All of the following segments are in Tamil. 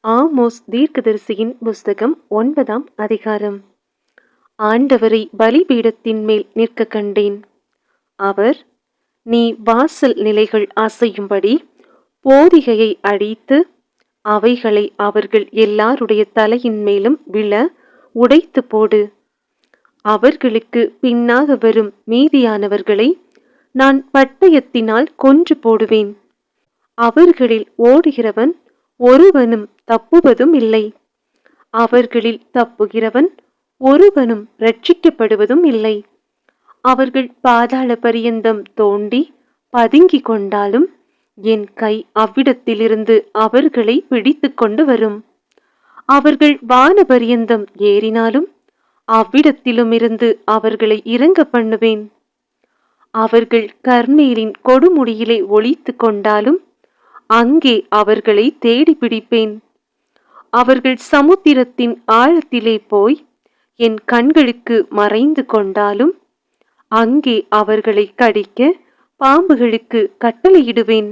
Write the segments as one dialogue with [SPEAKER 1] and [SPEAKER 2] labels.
[SPEAKER 1] ஆமோஸ் தீர்க்கதரிசியின் புஸ்தகம் 9ஆம் அதிகாரம். ஆண்டவரை பலிபீடத்தின் மேல் நிற்க கண்டேன். அவர், நீ வாசல் நிலைகள் அசையும்படி போதிகையை அடித்து அவைகளை அவர்கள் எல்லாருடைய தலையின் மேலும் விழ உடைத்து போடு. அவர்களுக்கு பின்னாக வரும் மீதியானவர்களை நான் பட்டயத்தினால் கொன்று போடுவேன். அவர்களில் ஓடுகிறவன் ஒருவனும் தப்புவதும் இல்லை. அவர்களில் தப்புகிறவன் ஒருவனும் ரட்சிக்கப்படுவதும் இல்லை. அவர்கள் பாதாள பரியந்தம் தோண்டி பதுங்கிக் கொண்டாலும் என் கை அவ்விடத்திலிருந்து அவர்களை பிடித்து கொண்டு வரும். அவர்கள் வான பரியந்தம் ஏறினாலும் அவ்விடத்திலுமிருந்து அவர்களை இறங்க பண்ணுவேன். அவர்கள் கர்மேலின் கொடுமுடியிலே ஒளித்து கொண்டாலும் அங்கே அவர்களை தேடி பிடிப்பேன். அவர்கள் சமுத்திரத்தின் ஆழத்திலே போய் என் கண்களுக்கு மறைந்து கொண்டாலும் அங்கே அவர்களை கடிக்க பாம்புகளுக்கு கட்டளையிடுவேன்.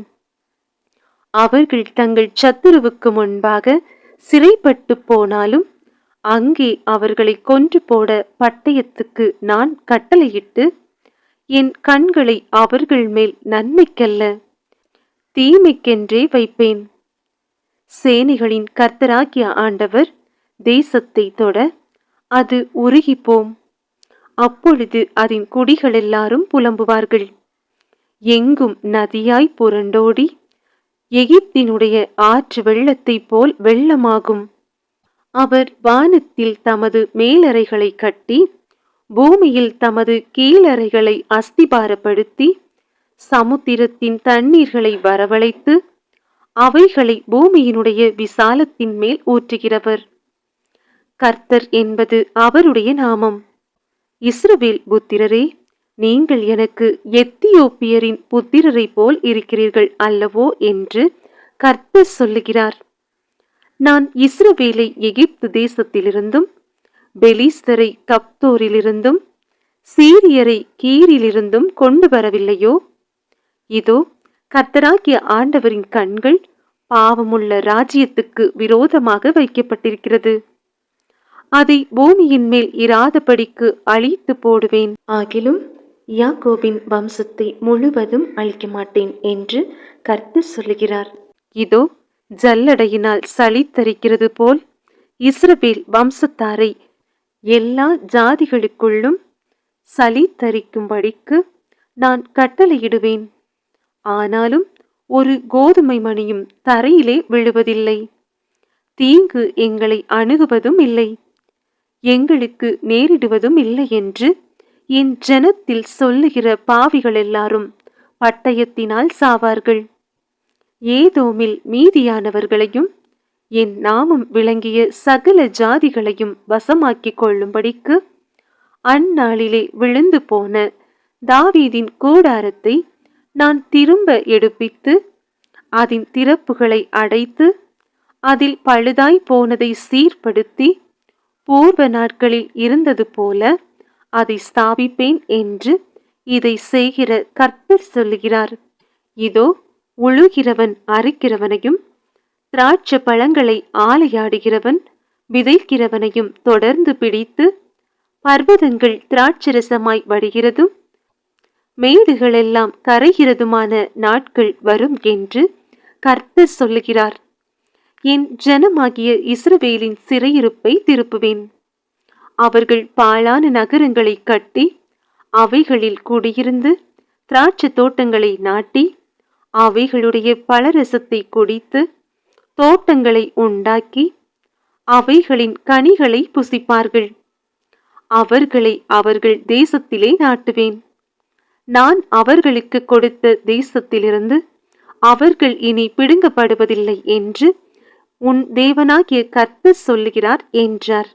[SPEAKER 1] அவர்கள் தங்கள் சத்துருவுக்கு முன்பாக சிறைப்பட்டு போனாலும் அங்கே அவர்களை கொன்று போட பட்டயத்துக்கு நான் கட்டளையிட்டு என் கண்களை அவர்கள் மேல் நன்மைக்கல்ல தீமைக்கென்றே வைப்பேன். சேனைகளின் கர்த்தராகிய ஆண்டவர் தேசத்தை தொட அது உருகிப்போம். அப்பொழுது அதன் குடிகள் எல்லாரும் புலம்புவார்கள். எங்கும் நதியாய் புரண்டோடி எகிப்தினுடைய ஆற்று வெள்ளத்தை போல் வெள்ளமாகும். அவர் வானத்தில் தமது மேலறைகளை கட்டி பூமியில் தமது கீழறைகளை அஸ்திபாரப்படுத்தி சமுத்திரத்தின் தண்ணீர்களை வரவழைத்து அவைகளை பூமியினுடைய விசாலத்தின் மேல் ஊற்றுகிறவர். கர்த்தர் என்பது அவருடைய நாமம். இஸ்ரவேல் புத்திரரே, நீங்கள் எனக்கு எத்தியோப்பியரின் புத்திரரை போல் இருக்கிறீர்கள் அல்லவோ என்று கர்த்தர் சொல்லுகிறார். நான் இஸ்ரவேலை எகிப்து தேசத்திலிருந்தும் பெலிஸ்தரை கப்தோரிலிருந்தும் சீரியரை கீரிலிருந்தும் கொண்டு வரவில்லையோ? இதோ, கர்த்தராகிய ஆண்டவரின் கண்கள் பாவமுள்ள ராஜ்யத்துக்கு விரோதமாக வைக்கப்பட்டிருக்கிறது. அதை பூமியின் மேல் இராதபடிக்கு அழித்து போடுவேன். ஆகிலும் யாக்கோபின் வம்சத்தை முழுவதும் அழிக்க மாட்டேன் என்று கர்த்தர் சொல்லுகிறார். இதோ, ஜல்லடையினால் சலித்தரிக்கிறது போல் இஸ்ரவேல் வம்சத்தாரை எல்லா ஜாதிகளுக்குள்ளும் சலித்தரிக்கும்படிக்கு நான் கட்டளையிடுவேன். ஆனாலும் ஒரு கோதுமை மணியும் தரையிலே விழுவதில்லை. தீங்கு எங்களை அணுகுவதும் இல்லை, எங்களுக்கு நேரிடுவதும் இல்லை என்று என் ஜனத்தில் சொல்லுகிற பாவிகள் எல்லாரும் பட்டயத்தினால் சாவார்கள். ஏதோமில் மீதியானவர்களையும் என் நாமம் விளங்கிய சகல ஜாதிகளையும் வசமாக்கிக் கொள்ளும்படிக்கு அந்நாளிலே விழுந்து போன தாவீதின் கூடாரத்தை நான் திரும்ப எடுப்பித்து அதன் திறப்புகளை அடைத்து அதில் பழுதாய் போனதை சீர்படுத்தி பூர்வ நாட்களில் இருந்தது போல அதை ஸ்தாபிப்பேன் என்று இதை செய்கிற கர்த்தர் சொல்லுகிறார். இதோ, உழுகிறவன் அறுக்கிறவனையும் திராட்சை பழங்களை ஆலையாடுகிறவன் விதைக்கிறவனையும் தொடர்ந்து பிடித்து பர்வதங்கள் திராட்சரசமாய் வடிகிறதும் மேடுகளெல்லாம் கரைகிறதுமான நாட்கள் வரும் என்று கர்த்தர் சொல்லுகிறார். என் ஜனமாகிய இஸ்ரவேலின் சிறையிருப்பை திருப்புவேன். அவர்கள் பாழான நகரங்களை கட்டி அவைகளில் குடியிருந்து திராட்சை தோட்டங்களை நாட்டி அவைகளுடைய பலரசத்தை குடித்து தோட்டங்களை உண்டாக்கி அவைகளின் கனிகளை புசிப்பார்கள். அவர்களை அவர்கள் தேசத்திலே நாட்டுவேன். நான் அவர்களுக்கு கொடுத்த தேசத்திலிருந்து அவர்கள் இனி பிடுங்கப்படுவதில்லை என்று உன் தேவனாகிய கர்த்தர் சொல்லுகிறார் என்றார்.